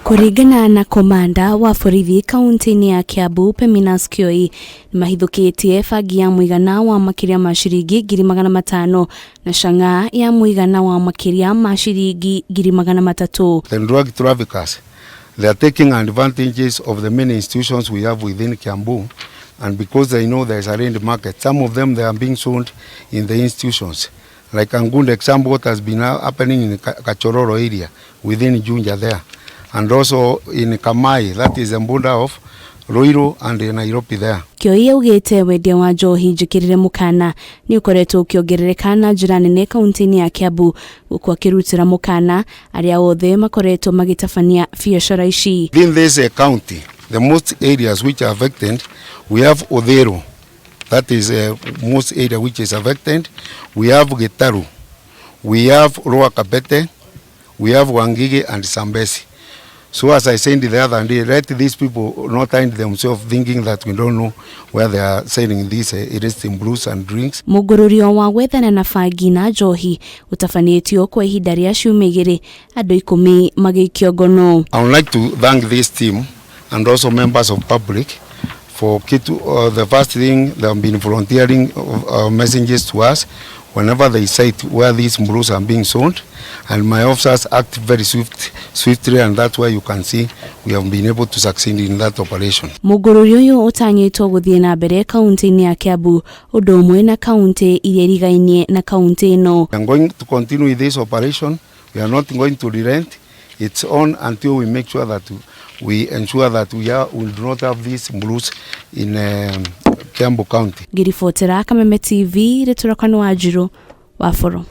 Kuringana na komanda wa borithi kaunti-ini ya Kiambu Perminus Kioi, nimahithukitie bangi ya muigana wa makiria ma ciringi 500,000 na chang'aa ya muigana wa makiria ma ciringi 300,000. The drug traffickers, they are taking advantages of the many institutions we have within Kiambu, and because they know there is a rent market, some of them they are being sold in the institutions. Like a good example, what has been happening in Kachororo area within Junja there, and also in Kamai, that is the border of Ruiru and Nairobi there. Kioi augite wendia wa njohi njikirire mukaana ni ukoretwo ukiongerereka njira nene kaunti-ini ya Kiambu, guku akirutira mukaana aria othe makoretwo magitabania biashara ici. In this county, the most areas which are affected, we have Odero. That is most area which is affected. We have Gitaru, we have Roa Kabete, we have Wangige and Sambesi. So as I said the other day, let these people not find themselves thinking that we don't know where they are selling these illicit brews and drinks. Mungururirio wa gwethana na bangi na njohi utabanitio kwa ihinda ria ciumia igiri, andu 10 magikio ngono. I would like to thank this team and also members of public for the first thing they have been volunteering messages to us whenever they cite where these brews are being sold, and my officers act very swiftly, and that's why you can see we have been able to succeed in that operation. Mungururirio uyu utanyitwo guthie na mbere kaunti-ini ya Kiambu undu umwe na kaunti iria irigainie na kaunti-ino. We are going to continue with this operation. We are not going to relent. It's on until we make sure that we ensure that we do not have these brews in Kiambu County. Ngiribotera Kameme TV, Riturakano wa Njiro wa Foro.